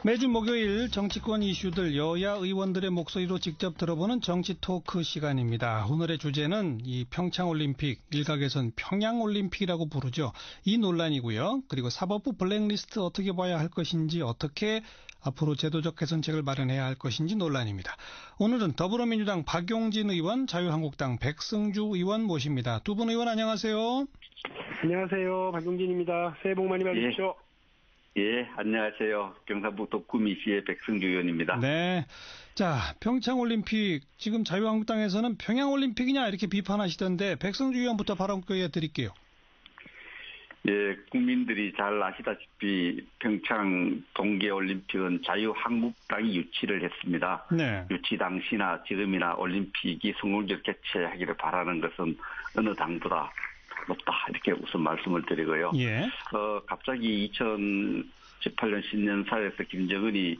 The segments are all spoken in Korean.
매주 목요일 정치권 이슈들 여야 의원들의 목소리로 직접 들어보는 정치 토크 시간입니다. 오늘의 주제는 이 평창올림픽, 일각에선 평양올림픽이라고 부르죠. 이 논란이고요. 그리고 사법부 블랙리스트 어떻게 봐야 할 것인지, 어떻게 앞으로 제도적 개선책을 마련해야 할 것인지 논란입니다. 오늘은 더불어민주당 박용진 의원, 자유한국당 백승주 의원 모십니다. 두 분 의원 안녕하세요. 안녕하세요. 박용진입니다. 새해 복 많이 받으십시오. 예, 안녕하세요. 경상북도 구미시의 백승주 의원입니다. 네. 자, 평창올림픽, 지금 자유한국당에서는 평양올림픽이냐 이렇게 비판하시던데 백승주 의원부터 발언 드릴게요. 예, 국민들이 잘 아시다시피 평창 동계올림픽은 자유한국당이 유치를 했습니다. 네. 유치 당시나 지금이나 올림픽이 성공적으로 개최하기를 바라는 것은 어느 당보다 높다, 이렇게 우선 말씀을 드리고요. 예. 갑자기 2018년 신년사에서 김정은이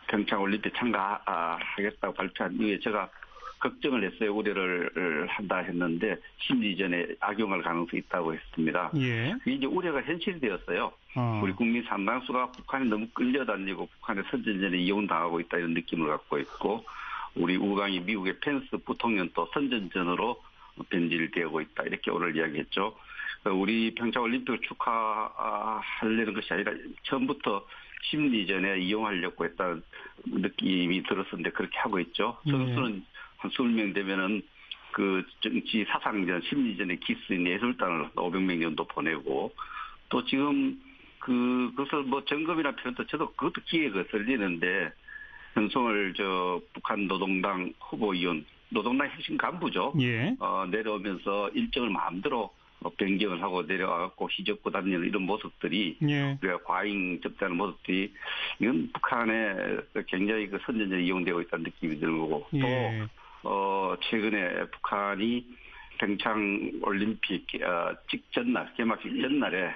평창올림픽 참가하겠다고 발표한 이후에 제가 걱정을 했어요. 우려를 한다 했는데 심리전에 악용할 가능성이 있다고 했습니다. 예. 이제 우려가 현실이 되었어요. 우리 국민 상당수가 북한에 너무 끌려다니고 북한의 선전전에 이용당하고 있다, 이런 느낌을 갖고 있고, 우리 우강이 미국의 펜스 부통령도 선전전으로 변질되고 있다, 이렇게 오늘 이야기했죠. 우리 평창올림픽을 축하하려는 것이 아니라 처음부터 심리전에 이용하려고 했다는 느낌이 들었었는데 그렇게 하고 있죠. 선수는 한 20명 되면은 그 정치 사상전, 심리전에 기수인 예술단을 500명 정도 보내고, 또 지금 그것을 뭐 점검이나 표현도 저도 그것도 기회에 거슬리는데, 현송을 북한 노동당 후보위원, 노동당 핵심 간부죠. 예. 내려오면서 일정을 마음대로 변경을 하고 내려와갖고 휘젓고 다니는 이런 모습들이, 예. 우리가 과잉 접대하는 모습들이, 이건 북한에 굉장히 그 선전전에 이용되고 있다는 느낌이 들고, 예. 또 최근에 북한이 평창올림픽 직전날, 개막식 전날에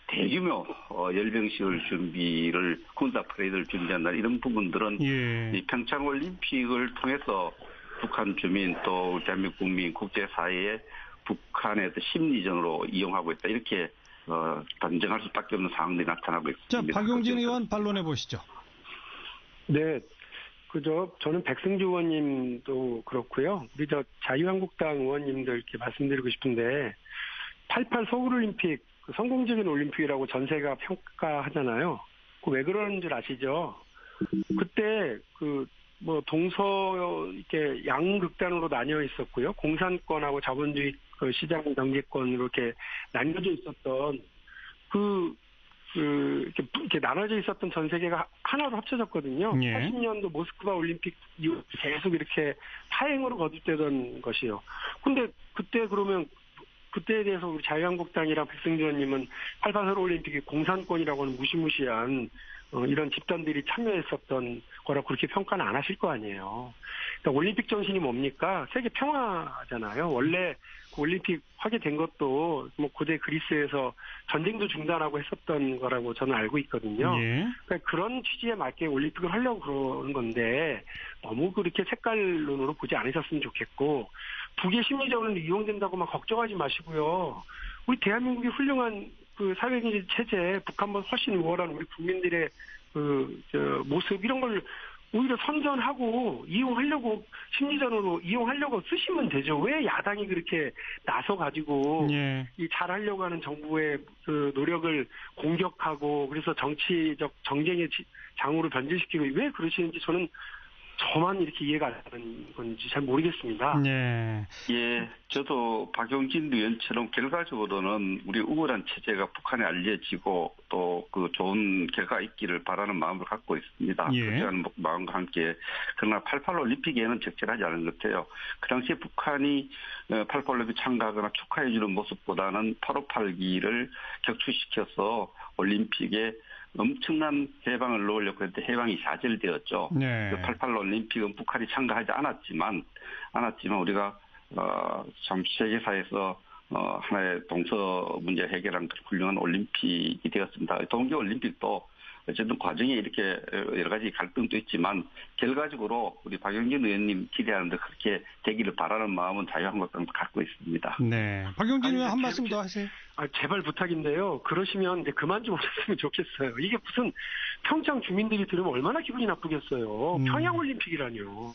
대규모 열병식을 준비를, 군사 퍼레이드를 준비한다, 이런 부분들은 예. 이 평창올림픽을 통해서 북한 주민, 또 대한민국 국민, 국제사회에 북한의 심리전으로 이용하고 있다, 이렇게 단정할 수밖에 없는 상황들이 나타나고 있습니다. 자, 박용진 의원 반론해 보시죠. 네. 저는 백승주 의원님도 그렇고요. 우리 자유한국당 의원님들 이렇게 말씀드리고 싶은데, 88 서울올림픽, 성공적인 올림픽이라고 전세가 평가하잖아요. 왜 그러는 줄 아시죠? 그때 이렇게 양극단으로 나뉘어 있었고요. 공산권하고 자본주의 시장 경제권으로 이렇게 나뉘어져 있었던 이렇게 나눠져 있었던 전 세계가 하나로 합쳐졌거든요. 예. 80년도 모스크바 올림픽 이후 계속 이렇게 파행으로 거듭되던 것이요. 근데 그때에 대해서 우리 자유한국당이랑 백승주 의원님은 88 서울올림픽이 공산권이라고 하는 무시무시한 이런 집단들이 참여했었던 거라 그렇게 평가는 안 하실 거 아니에요. 그러니까 올림픽 정신이 뭡니까? 세계 평화잖아요. 원래 그 올림픽 하게 된 것도 뭐 고대 그리스에서 전쟁도 중단하고 했었던 거라고 저는 알고 있거든요. 예. 그러니까 그런 취지에 맞게 올림픽을 하려고 그러는 건데, 너무 그렇게 색깔론으로 보지 않으셨으면 좋겠고, 북의 심리전으로 이용된다고만 걱정하지 마시고요. 우리 대한민국의 훌륭한 사회경제 체제, 북한보다 훨씬 우월한 우리 국민들의 모습, 이런 걸 오히려 선전하고 이용하려고, 심리전으로 이용하려고 쓰시면 되죠. 왜 야당이 그렇게 나서가지고 예. 이 잘하려고 하는 정부의 노력을 공격하고, 그래서 정치적 정쟁의 장으로 변질시키고, 왜 그러시는지 저만 이렇게 이해가 안 되는 건지 잘 모르겠습니다. 예. 예, 저도 박용진 의원처럼 결과적으로는 우리 우월한 체제가 북한에 알려지고 또 그 좋은 결과가 있기를 바라는 마음을 갖고 있습니다. 예. 그런 마음과 함께, 그러나 88 올림픽에는 적절하지 않은 것 같아요. 그 당시에 북한이 88 올림픽 참가하거나 축하해주는 모습보다는 858기를 격추시켜서 올림픽에 엄청난 해방을 넣으려고 했는데 해방이 좌절되었죠. 네. 88 올림픽은 북한이 참가하지 않았지만 우리가 참 세계사에서 하나의 동서 문제 해결한 훌륭한 올림픽이 되었습니다. 동계올림픽도 어쨌든 과정에 이렇게 여러 가지 갈등도 있지만 결과적으로 우리 박용진 의원님 기대하는데 그렇게 되기를 바라는 마음은 자유한국당도 갖고 있습니다. 네. 박용진 의원 한 말씀 더 하세요. 제발 부탁인데요. 그러시면 이제 그만 좀 하셨으면 좋겠어요. 이게 무슨 평창 주민들이 들으면 얼마나 기분이 나쁘겠어요. 평양올림픽이라뇨.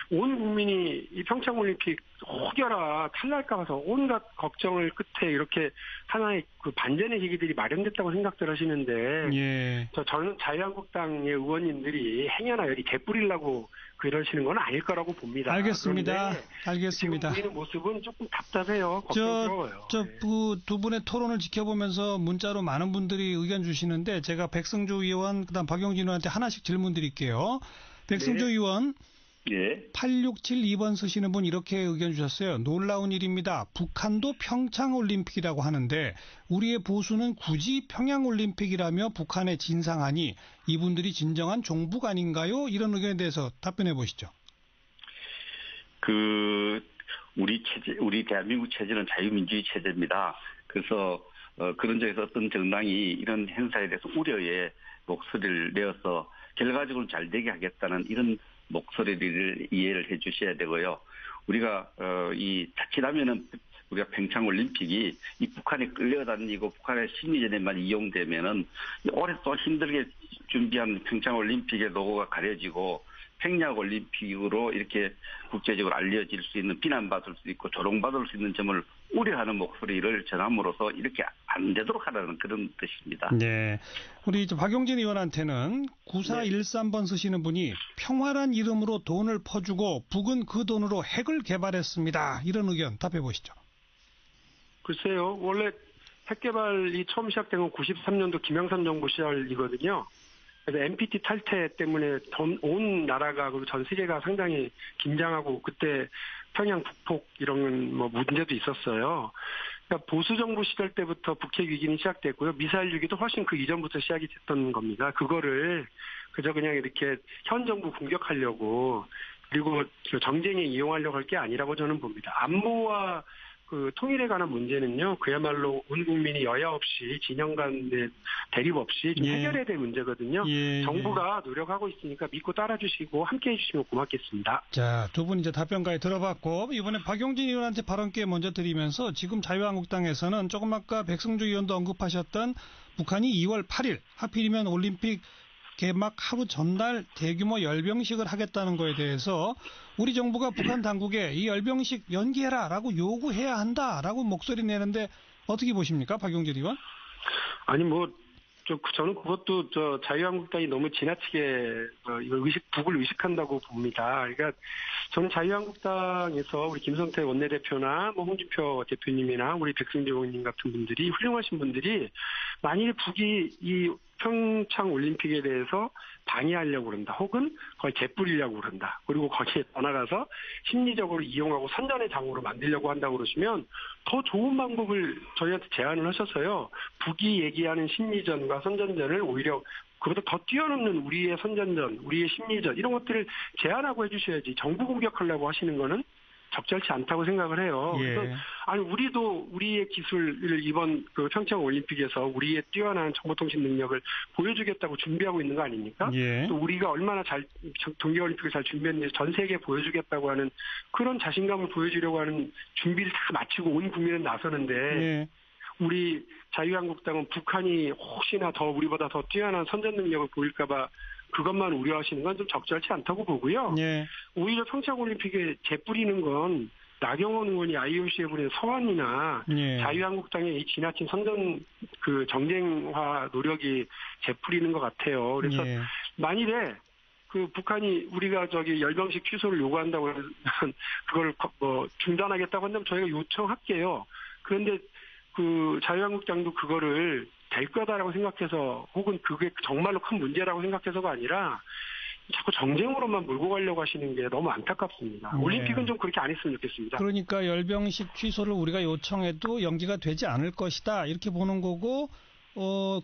온 국민이 이 평창올림픽 혹여라 탈날까 봐서 온갖 걱정을 끝에 이렇게 하나의 그 반전의 계기들이 마련됐다고 생각들 하시는데 예. 저는 자유한국당의 의원님들이 행여나 여기 개뿌리려고 그러시는 건 아닐 거라고 봅니다. 알겠습니다. 알겠습니다. 지금 보이는 모습은 조금 답답해요. 걱정스러워요. 두 분의 토론을 지켜보면서 문자로 많은 분들이 의견 주시는데 제가 백승주 의원 그다음 박용진 의원한테 하나씩 질문 드릴게요. 백승주 의원. 예. 8672번 쓰시는 분 이렇게 의견 주셨어요. 놀라운 일입니다. 북한도 평창올림픽이라고 하는데 우리의 보수는 굳이 평양올림픽이라며 북한에 진상하니 이분들이 진정한 종북 아닌가요? 이런 의견에 대해서 답변해 보시죠. 우리 대한민국 체제는 자유민주주의 체제입니다. 그래서 그런 점에서 어떤 정당이 이런 행사에 대해서 우려의 목소리를 내어서 결과적으로 잘 되게 하겠다는 이런 목소리를 이해를 해 주셔야 되고요. 우리가 자칫하면은 우리가 평창올림픽이 이 북한에 끌려다니고 북한의 심리전에만 이용되면은 오랫동안 힘들게 준비한 평창올림픽의 로고가 가려지고 평양올림픽으로 이렇게 국제적으로 알려질 수 있는 비난받을 수 있고 조롱받을 수 있는 점을 우려하는 목소리를 전함으로써 이렇게 안 되도록 하라는 그런 뜻입니다. 네. 우리 박용진 의원한테는 9413번 쓰시는 분이 평화란 이름으로 돈을 퍼주고 북은 그 돈으로 핵을 개발했습니다. 이런 의견 답해 보시죠. 글쎄요. 원래 핵 개발이 처음 시작된 건 93년도 김영삼 정부 시절이거든요. 그래서 NPT 탈퇴 때문에 온 나라가 그리고 전 세계가 상당히 긴장하고 그때 평양 북폭 이런 뭐 문제도 있었어요. 그러니까 보수 정부 시절 때부터 북핵 위기는 시작됐고요. 미사일 위기도 훨씬 그 이전부터 시작이 됐던 겁니다. 그거를 그저 그냥 이렇게 현 정부 공격하려고 그리고 정쟁에 이용하려고 할 게 아니라고 저는 봅니다. 안보와 그 통일에 관한 문제는요, 그야말로 온 국민이 여야 없이 진영 간의 대립 없이 좀 해결해야 될 문제거든요. 정부가 노력하고 있으니까 믿고 따라주시고 함께해 주시면 고맙겠습니다. 자, 두 분 이제 답변까지 들어봤고 이번에 박용진 의원한테 발언 기회 먼저 드리면서 지금 자유한국당에서는 조금 아까 백승주 의원도 언급하셨던 북한이 2월 8일 하필이면 올림픽 개막 하루 전날 대규모 열병식을 하겠다는 거에 대해서 우리 정부가 북한 당국에 이 열병식 연기해라라고 요구해야 한다라고 목소리 내는데 어떻게 보십니까, 박용진 의원? 아니 저는 그것도 자유한국당이 너무 지나치게 북을 의식한다고 봅니다. 그러니까 저는 자유한국당에서 우리 김성태 원내대표나 홍준표 대표님이나 우리 백승주 의원님 같은 분들이 훌륭하신 분들이 만일 북이 이 평창 올림픽에 대해서 방해하려고 그런다. 혹은 거의 재뿌리려고 그런다. 그리고 거기에 더 나가서 심리적으로 이용하고 선전의 장으로 만들려고 한다고 그러시면 더 좋은 방법을 저희한테 제안을 하셔서요. 북이 얘기하는 심리전과 선전전을 오히려 그보다 더 뛰어넘는 우리의 선전전, 우리의 심리전 이런 것들을 제안하고 해주셔야지 정부 공격하려고 하시는 거는 적절치 않다고 생각을 해요. 그래서 우리도 우리의 기술을 이번 그 평창 올림픽에서 우리의 뛰어난 정보통신 능력을 보여주겠다고 준비하고 있는 거 아닙니까? 또 우리가 얼마나 잘 동계올림픽을 잘 준비했는지 전 세계에 보여주겠다고 하는 그런 자신감을 보여주려고 하는 준비를 다 마치고 온 국민은 나서는데 우리 자유한국당은 북한이 혹시나 더 우리보다 더 뛰어난 선전 능력을 보일까 봐 그것만 우려하시는 건 좀 적절치 않다고 보고요. 오히려 평창올림픽에 재뿌리는 건 나경원 의원이 IOC에 보낸 서한이나 자유한국당의 이 지나친 선전 그 정쟁화 노력이 재뿌리는 것 같아요. 그래서 만일에 그 북한이 우리가 열병식 취소를 요구한다고 하면 그걸 중단하겠다고 한다면 저희가 요청할게요. 그런데 그 자유한국당도 그거를 될 거다라고 생각해서 혹은 그게 정말로 큰 문제라고 생각해서가 아니라 자꾸 정쟁으로만 몰고 가려고 하시는 게 너무 안타깝습니다. 올림픽은 좀 그렇게 안 했으면 좋겠습니다. 그러니까 열병식 취소를 우리가 요청해도 연기가 되지 않을 것이다 이렇게 보는 거고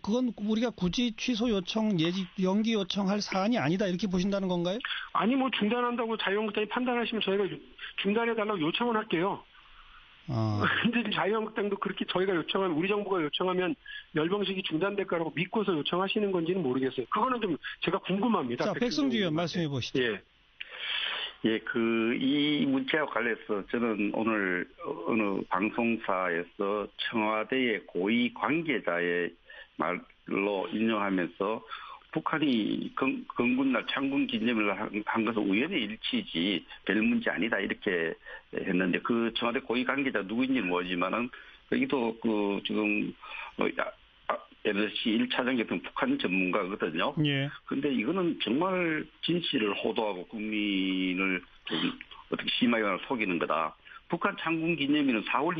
그건 우리가 굳이 취소 요청 연기 요청할 사안이 아니다 이렇게 보신다는 건가요? 아니 중단한다고 자유한국당이 판단하시면 저희가 중단해달라고 요청을 할게요. 근데 자유한국당도 그렇게 저희가 요청하면 우리 정부가 요청하면 열병식이 중단될 거라고 믿고서 요청하시는 건지는 모르겠어요. 그거는 좀 제가 궁금합니다. 자, 백승주 의원 말씀해 보시죠. 이 문제와 관련해서 저는 오늘 어느 방송사에서 청와대의 고위 관계자의 말로 인용하면서 북한이 건군날 창군 기념일을 한 것은 우연의 일치지 별 문제 아니다 이렇게 했는데 그 청와대 고위 관계자 누구인지는 모르지만은 여기도 그 지금 NSC 1차장 같은 북한 전문가거든요. 예. 근데 이거는 정말 진실을 호도하고 국민을 좀 어떻게 심하게 속이는 거다. 북한 창군 기념일은 4월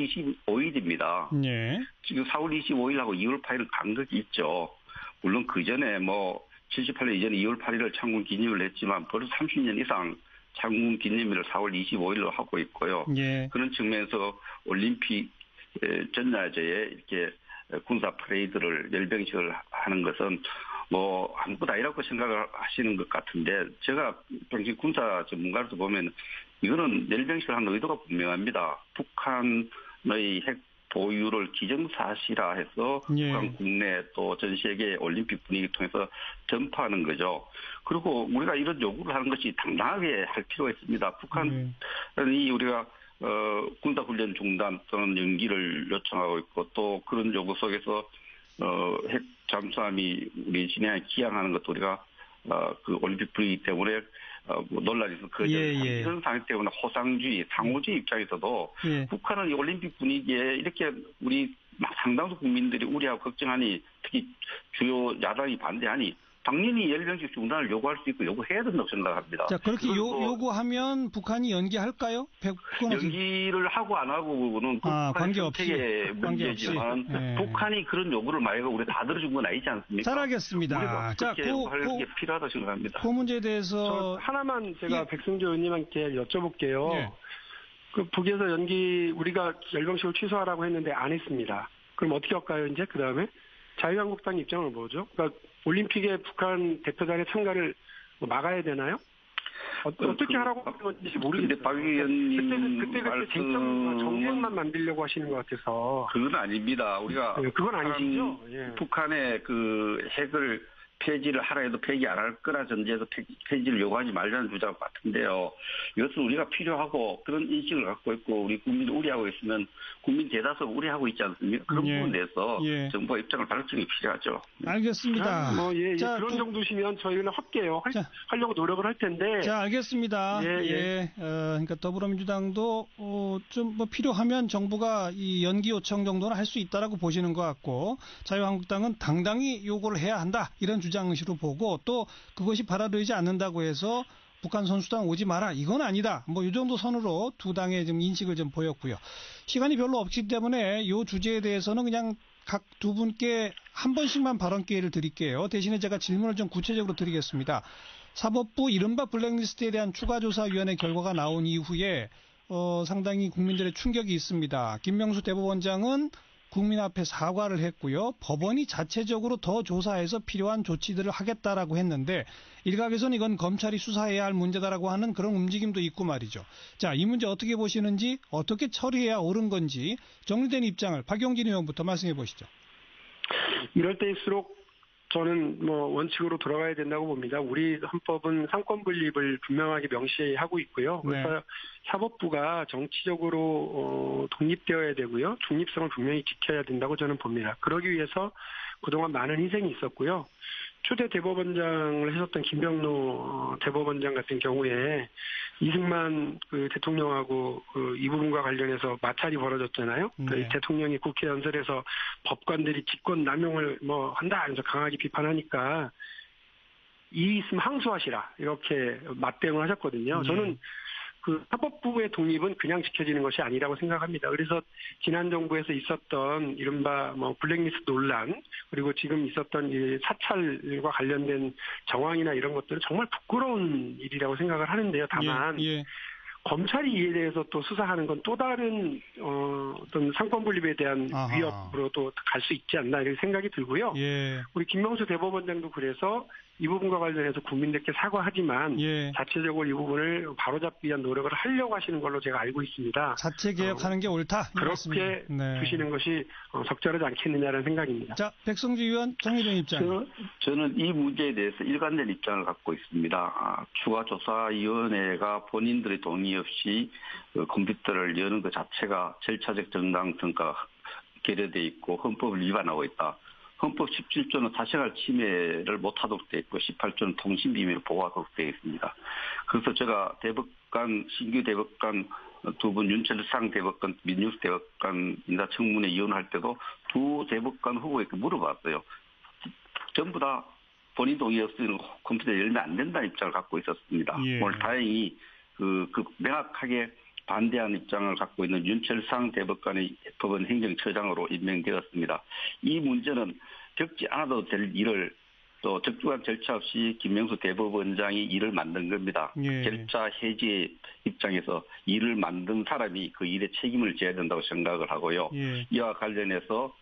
25일입니다. 예. 지금 4월 25일하고 2월 8일 간극이 있죠. 물론 그 전에 78년 이전에 2월 8일을 창군 기념일을 했지만 벌써 30년 이상 창군 기념일을 4월 25일로 하고 있고요. 예. 그런 측면에서 올림픽 전야제에 이렇게 군사 퍼레이드를 열병식을 하는 것은 아무것도 아니라고 생각을 하시는 것 같은데 제가 당시 군사 전문가로서 보면 이거는 열병식을 하는 의도가 분명합니다. 북한의 핵 보유를 기정사실화 해서 예. 북한 국내 또 전 세계 올림픽 분위기 통해서 전파하는 거죠. 그리고 우리가 이런 요구를 하는 것이 당당하게 할 필요가 있습니다. 북한이 우리가 군사훈련 중단 또는 연기를 요청하고 있고 또 그런 요구 속에서 핵 잠수함이 우리 진해에 기항하는 것도 우리가 그 올림픽 분위기 때문에 논란이 있어 이런 상황 때문에 호상주의, 상호주의 입장에서도 북한은 이 올림픽 분위기에 이렇게 우리 상당수 국민들이 우려하고 걱정하니 특히 주요 야당이 반대하니 당연히 열병식 중단을 요구할 수 있고 요구해야 된다고 생각합니다. 자, 그렇게 요구하면 북한이 연기할까요? 연기를 하고 안 하고는 관계없이 문제지만 북한이 그런 요구를 만약에 우리 다 들어준 건 아니지 않습니까? 잘 알겠습니다. 자, 그 필요하다고 생각합니다. 그 문제에 대해서 하나만 제가 백승조 의원님한테 여쭤볼게요. 그 북에서 우리가 열병식을 취소하라고 했는데 안 했습니다. 그럼 어떻게 할까요? 이제 그 다음에 자유한국당 입장은 뭐죠? 그러니까 올림픽에 북한 대표단의 참가를 막아야 되나요? 어떻게 하라고 하는 건지 모르겠어요. 박 의원님 그때 쟁점 정쟁만 만들려고 하시는 것 같아서. 그건 아닙니다. 우리가 그건 아니시죠? 북한의 그 핵을 폐지를 하라 해도 폐기 안 할 거라 전제해서 폐지를 요구하지 말자는 주장 같은데요. 이것은 우리가 필요하고 그런 인식을 갖고 있고 우리 국민이 우려하고 있으면 국민 대다수가 우려하고 있지 않습니까? 그런 부분에 대해서 정부가 입장을 발표이 필요하죠. 알겠습니다. 자, 그런 정도시면 저희는 할게요. 하려고 노력을 할 텐데. 자, 알겠습니다. 그러니까 더불어민주당도 좀 필요하면 정부가 이 연기 요청 정도는 할 수 있다라고 보시는 것 같고 자유한국당은 당당히 요구를 해야 한다 이런 주장으로 보고 또 그것이 받아들이지 않는다고 해서 북한 선수단 오지 마라 이건 아니다 이 정도 선으로 두 당의 좀 인식을 좀 보였고요. 시간이 별로 없기 때문에 이 주제에 대해서는 그냥 각 두 분께 한 번씩만 발언 기회를 드릴게요. 대신에 제가 질문을 좀 구체적으로 드리겠습니다. 사법부 이른바 블랙리스트에 대한 추가조사위원회 결과가 나온 이후에 상당히 국민들의 충격이 있습니다. 김명수 대법원장은 국민 앞에 사과를 했고요. 법원이 자체적으로 더 조사해서 필요한 조치들을 하겠다라고 했는데 일각에서는 이건 검찰이 수사해야 할 문제다라고 하는 그런 움직임도 있고 말이죠. 자, 이 문제 어떻게 보시는지 어떻게 처리해야 옳은 건지 정리된 입장을 박용진 의원부터 말씀해 보시죠. 이럴 때일수록 저는 원칙으로 돌아가야 된다고 봅니다. 우리 헌법은 상권 분립을 분명하게 명시하고 있고요. 그래서 사법부가 정치적으로 독립되어야 되고요. 중립성을 분명히 지켜야 된다고 저는 봅니다. 그러기 위해서 그동안 많은 희생이 있었고요. 초대 대법원장을 하셨던 김병로 대법원장 같은 경우에 이승만 그 대통령하고 이 부분과 관련해서 마찰이 벌어졌잖아요. 대통령이 국회 연설에서 법관들이 직권 남용을 한다 하면서 강하게 비판하니까 이 있으면 항소하시라 이렇게 맞대응을 하셨거든요. 저는 그 사법부의 독립은 그냥 지켜지는 것이 아니라고 생각합니다. 그래서 지난 정부에서 있었던 이른바 블랙리스트 논란 그리고 지금 있었던 이 사찰과 관련된 정황이나 이런 것들은 정말 부끄러운 일이라고 생각을 하는데요. 다만 검찰이 이에 대해서 또 수사하는 건 또 다른 어떤 상권 분립에 대한 위협으로도 갈 수 있지 않나 이런 생각이 들고요. 우리 김명수 대법원장도 그래서 이 부분과 관련해서 국민들께 사과하지만 자체적으로 이 부분을 바로잡기 위한 노력을 하려고 하시는 걸로 제가 알고 있습니다. 자체 개혁하는 게 옳다. 그렇게 두시는 것이 적절하지 않겠느냐는 생각입니다. 자, 백성주 의원 정의정 입장. 저는 이 문제에 대해서 일관된 입장을 갖고 있습니다. 추가조사위원회가 본인들의 동의 없이 컴퓨터를 여는 것 자체가 절차적 정당성과 결여돼 있고 헌법을 위반하고 있다. 헌법 17조는 사생활 침해를 못하도록 되어 있고 18조는 통신비밀을 보호하도록 되어 있습니다. 그래서 제가 대법관, 신규 대법관 두 분 윤철상 대법관, 민유숙 대법관 인사청문회 위원할 때도 두 대법관 후보에게 물어봤어요. 전부 다 본인 동의 없이는 컴퓨터 열면 안 된다는 입장을 갖고 있었습니다. 예. 오늘 다행히 그 명확하게 반대하는 입장을 갖고 있는 윤철상 대법관의 법원 행정처장으로 임명되었습니다. 이 문제는 겪지 않아도 될 일을 또 적중한 절차 없이 김명수 대법원장이 일을 만든 겁니다. 예. 절차 해지 입장에서 일을 만든 사람이 그 일에 책임을 져야 된다고 생각을 하고요. 예. 이와 관련해서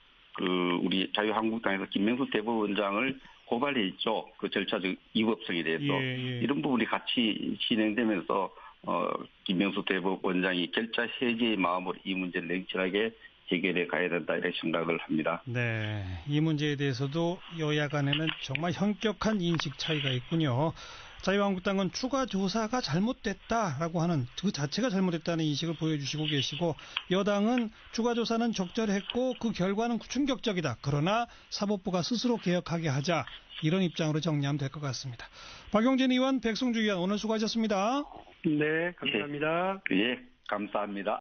우리 자유한국당에서 김명수 대법원장을 고발했죠. 그 절차적 위법성에 대해서. 예. 이런 부분이 같이 진행되면서 김명수 대법원장이 절차 해지의 마음으로 이 문제를 냉철하게 해결해 가야 된다 이렇게 생각을 합니다. 네, 이 문제에 대해서도 여야 간에는 정말 현격한 인식 차이가 있군요. 자유한국당은 추가 조사가 잘못됐다라고 하는 그 자체가 잘못됐다는 인식을 보여주시고 계시고, 여당은 추가 조사는 적절했고 그 결과는 충격적이다. 그러나 사법부가 스스로 개혁하게 하자, 이런 입장으로 정리하면 될 것 같습니다. 박용진 의원, 백승주 의원, 오늘 수고하셨습니다. 네, 감사합니다. 예, 감사합니다.